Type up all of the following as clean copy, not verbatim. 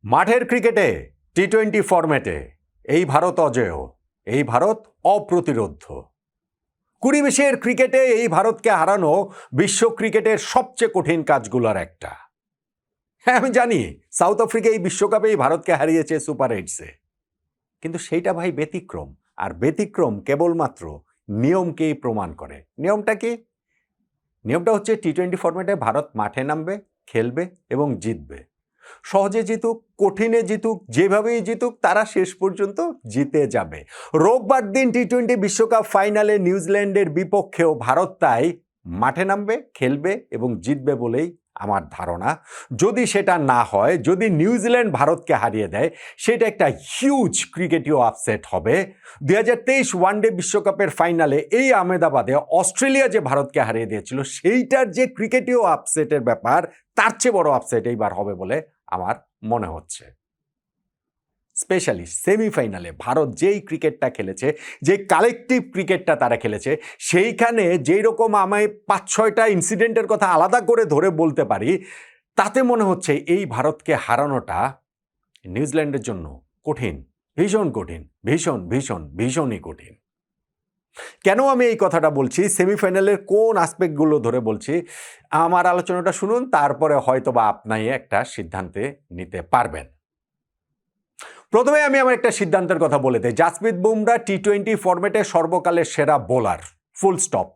মাঠের ক্রিকেটে টি-20 ফরম্যাটে এই ভারত অজেয়, এই ভারত অপ্রতিরোধ্য। 20-20 ক্রিকেটে এই ভারতকে হারানো বিশ্ব ক্রিকেটের সবচেয়ে কঠিন কাজগুলোর একটা। হ্যাঁ, আমি জানি সাউথ আফ্রিকা এই বিশ্বকাপে এই ভারতকে হারিয়েছে সুপার এইটসে, কিন্তু সেইটা ভাই ব্যতিক্রম। আর ব্যতিক্রম কেবলমাত্র নিয়মকেই প্রমাণ করে। নিয়মটা কি? নিয়মটা হচ্ছে টি-20 ফরম্যাটে ভারত মাঠে নামবে, খেলবে এবং জিতবে। সহজে জিতুক, কঠিনে জিতুক, যেভাবেই জিতুক, তারা শেষ পর্যন্ত জিতে যাবে। রোববার দিন টি-20 বিশ্বকাপ ফাইনালে নিউজিল্যান্ডের বিপক্ষেও ভারত তাই মাঠে নামবে, খেলবে এবং জিতবে বলেই আমার ধারণা। যদি সেটা না হয়, যদি নিউজিল্যান্ড ভারতকে হারিয়ে দেয়, সেটা একটা হিউজ ক্রিকেটীয় আপসেট হবে। 2023 ওয়ানডে বিশ্বকাপের ফাইনালে এই আহমেদাবাদে অস্ট্রেলিয়া যে ভারতকে হারিয়ে দিয়েছিল, সেইটার যে ক্রিকেটীয় আপসেটের ব্যাপার, তার চেয়ে বড় আপসেট এইবার হবে বলে আমার মনে হচ্ছে। স্পেশালি সেমিফাইনালে ভারত যেই ক্রিকেটটা খেলেছে, যে কালেকটিভ ক্রিকেটটা তারা খেলেছে, সেইখানে যেই রকম আমি 5-6টা ইনসিডেন্টের কথা আলাদা করে ধরে বলতে পারি, তাতে মনে হচ্ছে এই ভারতকে হারানোটা নিউজিল্যান্ডের জন্য কঠিন, ভীষণ কঠিন, ভীষণই কঠিন। কেন আমি এই কথাটা বলছি, সেমিফাইনালের কোন আসপেক্টগুলো ধরে বলছি, আমার আলোচনাটা শুনুন, তারপরে হয়তোবা আপনি একটা সিদ্ধান্তে নিতে পারবেন। প্রথমে আমি আমার একটা সিদ্ধান্তের কথা বলে দিই। জাসপ্রীত বুমরা টি-20 ফরম্যাটে সর্বকালের সেরা বোলার, ফুল স্টপ।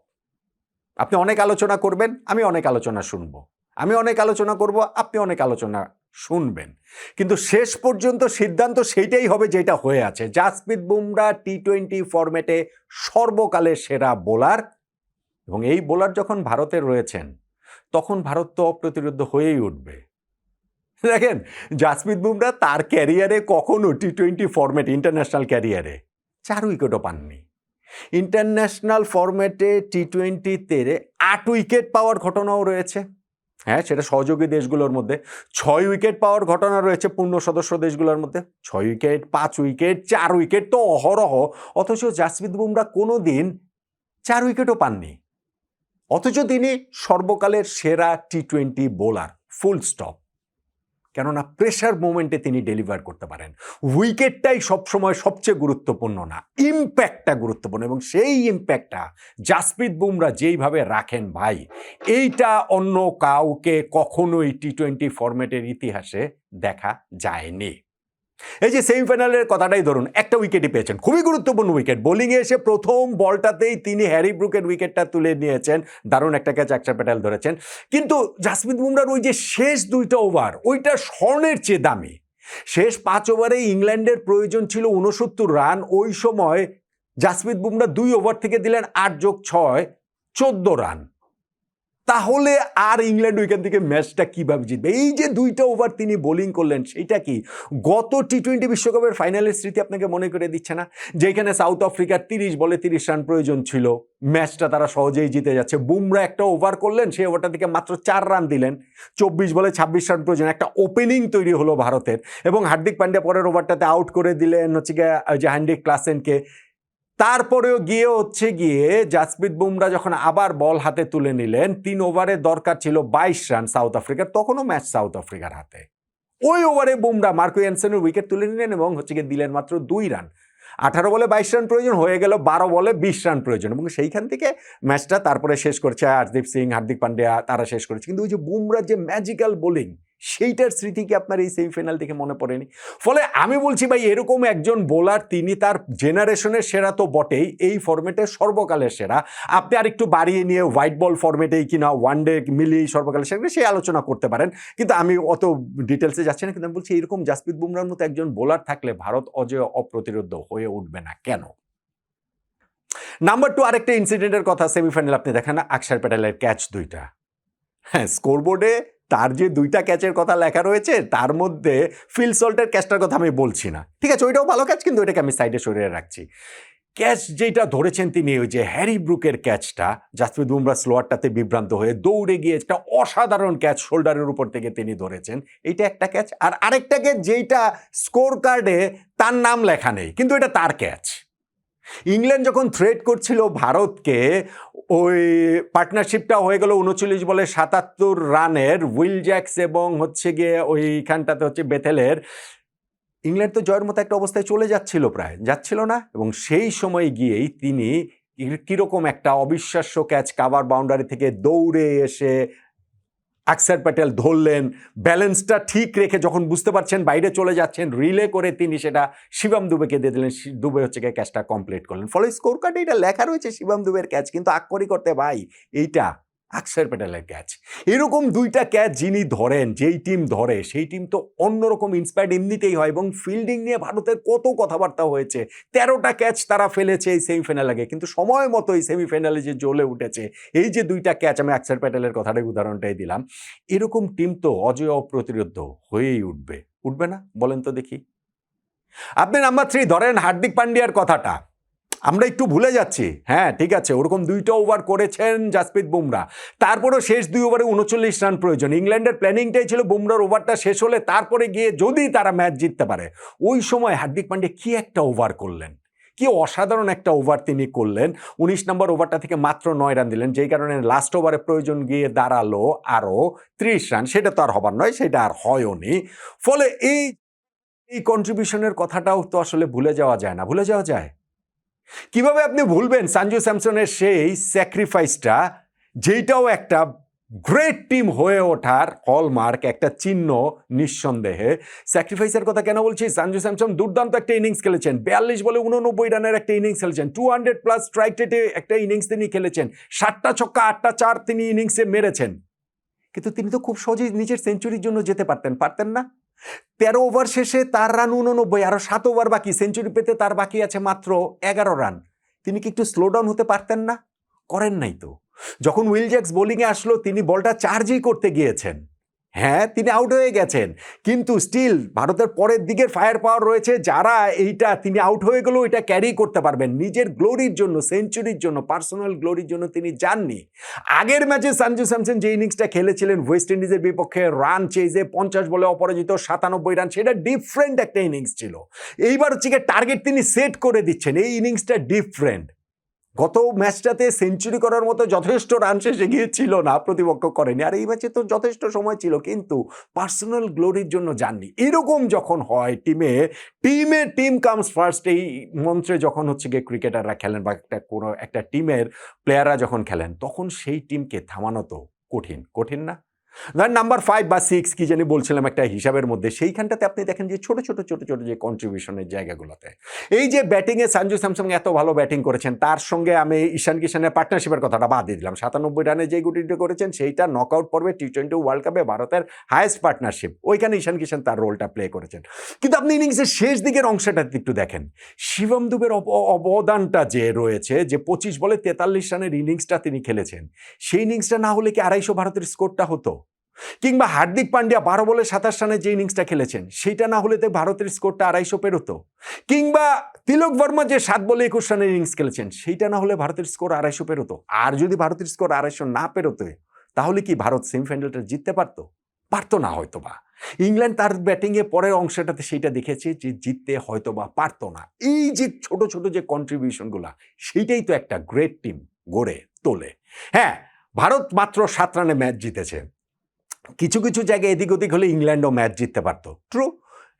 আপনি অনেক আলোচনা করবেন, আমি অনেক আলোচনা শুনব। আমি অনেক আলোচনা করব, আপনি অনেক আলোচনা শুনবেন, কিন্তু শেষ পর্যন্ত সিদ্ধান্ত সেইটাই হবে যেটা হয়ে আছে। জাসপ্রীত বুমরা টি-20 ফরম্যাটে সর্বকালের সেরা বোলার, এবং এই বোলার যখন ভারতে রয়েছেন, তখন ভারত তো অপ্রতিরোধ্য হয়েই উঠবে। দেখেন, জাসপ্রীত বুমরা তার ক্যারিয়ারে কখনো টি-20 ফরম্যাট, ইন্টারন্যাশনাল ক্যারিয়ারে 4 উইকেটও পাননি। ইন্টারন্যাশনাল ফরম্যাটে টি-20তে 8 উইকেট পাওয়ার ঘটনাও রয়েছে। হ্যাঁ, সেটা সহযোগী দেশগুলোর মধ্যে। 6 উইকেট পাওয়ার ঘটনা রয়েছে পূর্ণ সদস্য দেশগুলোর মধ্যে। 6 উইকেট, 5 উইকেট, 4 উইকেট তো অহরহ। অথচ জাসপ্রীত বুমরা কোনো দিন 4 উইকেটও পাননি। অথচ তিনি সর্বকালের সেরা টি-20 বোলার, ফুল স্টপ। কেননা প্রেশার মোমেন্টে তিনি ডেলিভার করতে পারেন। উইকেটটাই সবসময় সবচেয়ে গুরুত্বপূর্ণ না, ইম্প্যাক্টটা গুরুত্বপূর্ণ, এবং সেই ইম্প্যাক্টটা জাসপ্রীত বুমরা যেইভাবে রাখেন ভাই, এইটা অন্য কাউকে কখনোই টি-20 ফরম্যাটের ইতিহাসে দেখা যায়নি। এই যে সেমিফাইনালের কথাটাই ধরুন, একটা উইকেটই পেয়েছেন, খুবই গুরুত্বপূর্ণ উইকেট। বোলিংয়ে এসে প্রথম বলটাতেই তিনি হ্যারি ব্রুকের উইকেটটা তুলে নিয়েছেন, দারুণ একটা ক্যাচ অক্ষর প্যাটেল ধরেছেন। কিন্তু জাসপ্রীত বুমরার ওই যে শেষ 2টা ওভার, ওইটা স্বর্ণের চেয়ে দামি। শেষ 5 ওভারে ইংল্যান্ডের প্রয়োজন ছিল 69 রান। ওই সময় জাসপ্রীত বুমরা 2 ওভার থেকে দিলেন 8+6, 14 রান। তাহলে আর ইংল্যান্ড ওইখান থেকে ম্যাচটা কিভাবে জিতবে? এই যে 2টা ওভার তিনি বোলিং করলেন, সেটা কি গত টি-20 বিশ্বকাপের ফাইনালের স্মৃতি আপনাকে মনে করে দিচ্ছে না? যেখানে সাউথ আফ্রিকার 30 বলে 30 রান প্রয়োজন ছিল, ম্যাচটা তারা সহজেই জিতে যাচ্ছে। বুমরা একটা ওভার করলেন, সেই ওভারটা থেকে মাত্র 4 রান দিলেন। 24 বলে 26 রান প্রয়োজন, একটা ওপেনিং তৈরি হলো ভারতের, এবং হার্দিক পান্ডিয়া পরের ওভারটাতে আউট করে দিলেন হচ্ছে যে হেনরিক ক্লাসেনকে। তারপরেও গিয়ে জাসপ্রীত বুমরা যখন আবার বল হাতে তুলে নিলেন, 3 ওভারে দরকার ছিল 22 রান সাউথ আফ্রিকার, তখনও ম্যাচ সাউথ আফ্রিকার হাতে। ওই ওভারে বুমরা মার্কো ইয়ানসেনের উইকেট তুলে নিলেন এবং দিলেন মাত্র 2 রান। 18 বলে 22 রান প্রয়োজন, হয়ে গেল 12 বলে 20 রান প্রয়োজন, এবং সেইখান থেকে ম্যাচটা তারপরে শেষ করেছে হরদীপ সিং, হার্দিক পান্ডিয়া, তারা শেষ করেছে। কিন্তু ওই যে বুমরার যে ম্যাজিক্যাল বোলিং, সেইটার স্মৃতি কি আপনার এই সেমিফাইনাল থেকে মনে পড়েনি? ফলে আমি বলছি ভাই, এরকম একজন বোলার, তিনি তার জেনারেশনের সেরা তো বটেই, এই ফরম্যাটে সর্বকালের সেরা। আপনি আরেকটু বাড়িয়ে নিয়ে হোয়াইট বল ফরম্যাটেই কিনা ওয়ানডে মিলিয়ে সর্বকালের সেরা, সেই আলোচনা করতে পারেন, কিন্তু আমি অত ডিটেলসে যাচ্ছি না। কিন্তু আমি বলছি, এরকম জাসপ্রীত বুমরার মতো একজন বোলার থাকলে ভারত অজেয়, অপ্রতিরোধ্য হয়ে উঠবে না কেন? নাম্বার 2, আরেকটা ইনসিডেন্টের কথা সেমিফাইনাল আপনি দেখেন, অক্ষর প্যাটেলের ক্যাচ 2টা। হ্যাঁ, স্কোরবোর্ডে তার যে 2টা ক্যাচের কথা লেখা রয়েছে, তার মধ্যে ফিল সল্টের ক্যাচটার কথা আমি বলছি না, ঠিক আছে, ওইটাও ভালো ক্যাচ, কিন্তু ওইটাকে আমি সাইডে সরিয়ে রাখছি। ক্যাচ যেটা ধরেছেন তিনি, ওই যে হ্যারি ব্রুকের ক্যাচটা, জাসপ্রীত বুমরা স্লোয়ারটাতে বিভ্রান্ত হয়ে দৌড়ে গিয়ে একটা অসাধারণ ক্যাচ শোল্ডারের উপর থেকে তিনি ধরেছেন, এইটা একটা ক্যাচ। আর আরেকটা ক্যাচ যেটা স্কোর কার্ডে তার নাম লেখা নেই, কিন্তু এটা তার ক্যাচ। ইংল্যান্ড যখন থ্রেট করছিল ভারতকে, ওই পার্টনারশিপটা হয়ে গেল 39 বলে 77 রানের, উইল জ্যাক্স এবং হচ্ছে গিয়ে ওইখানটাতে হচ্ছে বেথেলের, ইংল্যান্ড তো জয়ের মতো একটা অবস্থায় চলে যাচ্ছিল না? এবং সেই সময় গিয়েই তিনি কিরকম একটা অবিশ্বাস্য ক্যাচ কাভার বাউন্ডারি থেকে দৌড়ে এসে অক্ষর প্যাটেল ধরলেন, ব্যালেন্সটা ঠিক রেখে যখন বুঝতে পারছেন বাইরে চলে যাচ্ছেন, রিলে করে তিনি সেটা শিবম দুবেকে দিয়ে দিলেন, দুবে হচ্ছে গিয়ে ক্যাচটা কমপ্লিট করলেন। ফলে স্কোর কার্ডে এটা লেখা রয়েছে শিবম দুবের ক্যাচ, কিন্তু আক্ষরিক করতে ভাই এইটা অক্ষর প্যাটেলের ক্যাচ। এরকম দুইটা ক্যাচ যিনি ধরেন, যেই টিম ধরে সেই টিম তো অন্যরকম ইন্সপায়ার্ড এমনিতেই হয়। এবং ফিল্ডিং নিয়ে ভারতের কত কথাবার্তা হয়েছে, 13টা ক্যাচ তারা ফেলেছে এই সেমিফাইনাল আগে, কিন্তু সময় মতো এই সেমিফাইনালে যে জ্বলে উঠেছে, এই যে দুইটা ক্যাচ, আমি অক্ষর প্যাটেলের কথাটাই উদাহরণটাই দিলাম, এরকম টিম তো অজয় অপ্রতিরোধ্য হয়েই উঠবে না? বলেন তো দেখি। আপনি নাম্বার 3 ধরেন হার্দিক পান্ডিয়ার কথাটা আমরা একটু ভুলে যাচ্ছি, হ্যাঁ ঠিক আছে, ওরকম 2টা ওভার করেছেন জাসপ্রীত বুমরা, তারপরেও শেষ 2 ওভারে 39 রান প্রয়োজন। ইংল্যান্ডের প্ল্যানিংটাই ছিল বুমরার ওভারটা শেষ হলে তারপরে গিয়ে যদি তারা ম্যাচ জিততে পারে। ওই সময় হার্দিক পান্ডিয়া কি একটা ওভার করলেন, কি অসাধারণ একটা ওভার তিনি করলেন। 19 নম্বর ওভারটা থেকে মাত্র 9 রান দিলেন, যেই কারণে লাস্ট ওভারে প্রয়োজন গিয়ে দাঁড়ালো আরও 30 রান, সেটা তো আর হবার নয়, সেটা আর হয়ওনি। ফলে এই কন্ট্রিবিউশনের কথাটাও তো আসলে ভুলে যাওয়া যায়। কিভাবে আপনি ভুলবেন সঞ্জু স্যামসনের সেই স্যাক্রিফাইসটা, যেটাও একটা গ্রেট টিম হয়ে ওঠার হলমার্ক, একটা চিহ্ন নিঃসন্দেহে। স্যাক্রিফাইসের কথা কেন বলছি? সঞ্জু স্যামসন দুর্দান্ত একটা ইনিংস খেলেছেন, 42 বলে 89 রানের একটা ইনিংস খেলেছেন, 200+ স্ট্রাইক রেটে একটা ইনিংস তিনি খেলেছেন, 7টা ছক্কা 8টা 4 তিনি ইনিংসে মেরেছেন। কিন্তু তিনি তো খুব সহজেই নিজের সেঞ্চুরির জন্য যেতে পারতেন না? 13 ওভার শেষে তার রান 89, আরো 7 ওভার বাকি, সেঞ্চুরি পেতে তার বাকি আছে মাত্র 11 রান। তিনি কি একটু স্লো ডাউন হতে পারতেন না? করেন নাই তো। যখন উইল জ্যাক্স বোলিংয়ে আসলো, তিনি বলটা চার্জই করতে গিয়েছেন, হ্যাঁ তিনি আউট হয়ে গেছেন, কিন্তু স্টিল ভারতের পরের দিকের ফায়ার পাওয়ার রয়েছে, যারা এইটা তিনি আউট হয়ে গেলেও এটা ক্যারি করতে পারবেন। নিজের গ্লোরির জন্য, সেঞ্চুরির জন্য, পার্সোনাল গ্লোরির জন্য তিনি যাননি। আগের ম্যাচে সঞ্জু স্যামসন যে ইনিংসটা খেলেছিলেন ওয়েস্ট ইন্ডিজের বিপক্ষে, রান চেজে 50 বলে অপরাজিত 97 রান, সেটা ডিফারেন্ট একটা ইনিংস ছিল। এইবার হচ্ছে টার্গেট তিনি সেট করে দিচ্ছেন, এই ইনিংসটা ডিফারেন্ট। গত ম্যাচটাতে সেঞ্চুরি করার মতো যথেষ্ট রান শেষে গিয়েছিল না, প্রতিপক্ষ করেনি, আর এই ম্যাচে তো যথেষ্ট সময় ছিল, কিন্তু পার্সোনাল গ্লোরির জন্য যাননি। এরকম যখন হয় টিম কামস ফার্স্ট, এই মন্ত্রে যখন হচ্ছে গিয়ে ক্রিকেটাররা খেলেন বা কোনো একটা টিমের প্লেয়াররা যখন খেলেন, তখন সেই টিমকে থামানো তো কঠিন না? নাম্বার 5 বা 6 কি জানি বলছিলাম একটা হিসাবের মধ্যে, সেইখানটাতে আপনি দেখেন যে ছোট যে কন্ট্রিবিউশনের জায়গাগুলোতে, এই যে ব্যাটিংয়ে সঞ্জু স্যামসন এত ভালো ব্যাটিং করেছেন, তার সঙ্গে আমি ঈশান কিষানের পার্টনারশিপের কথাটা বাদ দিয়ে দিলাম। 97 রানে যে গুটিটা করেছেন সেইটা নকআউট পর্বে T20 ওয়ার্ল্ড কাপে ভারতের হাইয়েস্ট পার্টনারশিপ, ওইখানে ঈশান কিষান তার রোলটা প্লে করেছেন। কিন্তু আপনি ইনিংসের শেষ দিকের অংশটাতে একটু দেখেন, শিবম দুবের অবদানটা যে রয়েছে, যে 25 বলে 43 রানের ইনিংসটা তিনি খেলেছেন, সেই ইনিংসটা না হলে কি 250 ভারতের স্কোরটা হতো? কিংবা হার্দিক পান্ডিয়া 12 বলে 27 রানে যে ইনিংসটা খেলেছেন, সেটা না হলে তো ভারতের স্কোরটা 250 পেরোতো। কিংবা তিলক বর্মা যে 7 বলে 21 রানের ইনিংস খেলেছেন, সেইটা না হলে ভারতের স্কোর 250 পেরোতো। আর যদি ভারতের স্কোর 250 না পেরোতো, তাহলে কি ভারত সেমিফাইনালটা জিততে পারতো না হয়তো বা। ইংল্যান্ড তার ব্যাটিংয়ে পরের অংশটাতে সেইটা দেখেছে যে জিততে হয়তো বা পারতো না। এই যে ছোট যে কন্ট্রিবিউশনগুলা, সেইটাই তো একটা গ্রেট টিম গড়ে তোলে। হ্যাঁ, ভারত মাত্র 7 রানে ম্যাচ জিতেছে, কিছু জায়গায় এদিক ওদিক হলে ইংল্যান্ডও ম্যাচ জিততে পারতো, ট্রু।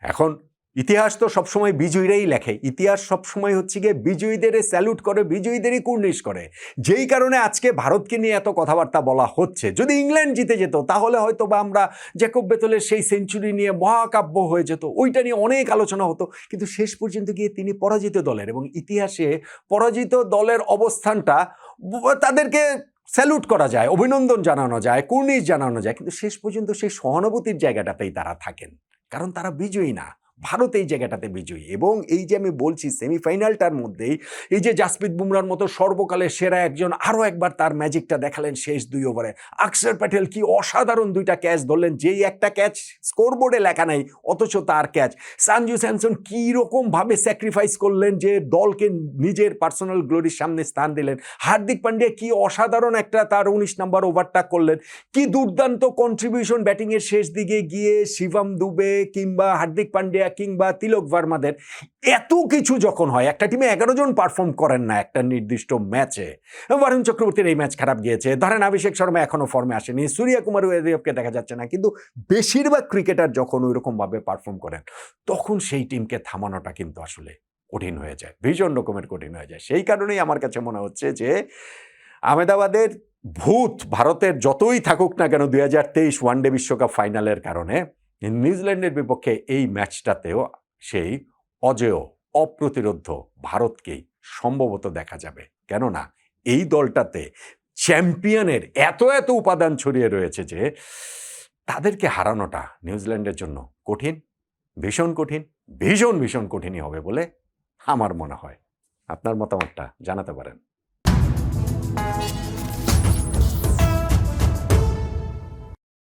এখন ইতিহাস তো সবসময় বিজয়ীরাই লেখে, ইতিহাস সবসময় হচ্ছে গিয়ে বিজয়ীদের স্যালুট করে, বিজয়ীদেরই কুর্নিশ করে। যেই কারণে আজকে ভারতকে নিয়ে এত কথাবার্তা বলা হচ্ছে। যদি ইংল্যান্ড জিতে যেত, তাহলে হয়তো বা আমরা জ্যাকব বেথেলের সেই সেঞ্চুরি নিয়ে মহাকাব্য হয়ে যেত, ওইটা নিয়ে অনেক আলোচনা হতো। কিন্তু শেষ পর্যন্ত গিয়ে তিনি পরাজিত দলের, এবং ইতিহাসে পরাজিত দলের অবস্থানটা তাদেরকে স্যালুট করা যায়, অভিনন্দন জানানো যায়, কুর্নিশ জানানো যায়, কিন্তু শেষ পর্যন্ত সেই সহানুভূতির জায়গাটাতেই তারা থাকেন, কারণ তারা বিজয়ী না। ভারত এই জায়গাটাতে বিজয়ী। এবং এই যে আমি বলছি সেমিফাইনালটার মধ্যেই এই যে জাসপ্রীত বুমরার মতো সর্বকালের সেরা একজন আরও একবার তার ম্যাজিকটা দেখালেন শেষ 2 ওভারে। অক্ষর প্যাটেল কি অসাধারণ 2টা ক্যাচ ধরলেন, যেই একটা ক্যাচ স্কোরবোর্ডে লেখা নাই, অথচ তার ক্যাচ। সঞ্জু স্যামসন কীরকমভাবে স্যাক্রিফাইস করলেন, যে দলকে নিজের পার্সোনাল গ্লোরির সামনে স্থান দিলেন। হার্দিক পান্ডিয়া কি অসাধারণ একটা তার 19 নম্বর ওভারটা করলেন, কি দুর্দান্ত কন্ট্রিবিউশন ব্যাটিংয়ের শেষ দিকে গিয়ে শিবম দুবে কিংবা হার্দিক পান্ডিয়া পান্ডিয়া কিংবা তিলক ভার্মাদের এত কিছু যখন হয়, একটা টিমে 11 জন পারফর্ম করেন না একটা নির্দিষ্ট ম্যাচে। বরুণ চক্রবর্তীর এই ম্যাচ খারাপ গিয়েছে, ধরেন অভিষেক শর্মা এখনো ফর্মে আসেনি, সূর্যকুমার ইয়াদবকে দেখা যাচ্ছে না, কিন্তু বেশিরভাগ ক্রিকেটার যখন ওইরকমভাবে পারফর্ম করেন তখন সেই টিমকে থামানোটা কিন্তু আসলে কঠিন হয়ে যায়, ভীষণ রকমের কঠিন হয়ে যায়। সেই কারণেই আমার কাছে মনে হচ্ছে যে আহমেদাবাদের ভূত ভারতের যতই থাকুক না কেন 2023 ওয়ানডে বিশ্বকাপ ফাইনালের কারণে নিউজিল্যান্ডের বিপক্ষে এই ম্যাচটাতেও সেই অজেয় অপ্রতিরোধ্য ভারতকেই সম্ভবত দেখা যাবে। কেননা এই দলটাতে চ্যাম্পিয়নের এত এত উপাদান ছড়িয়ে রয়েছে যে তাদেরকে হারানোটা নিউজিল্যান্ডের জন্য কঠিন, ভীষণ কঠিন, ভীষণ ভীষণ কঠিনই হবে বলে আমার মনে হয়। আপনার মতামতটা জানাতে পারেন।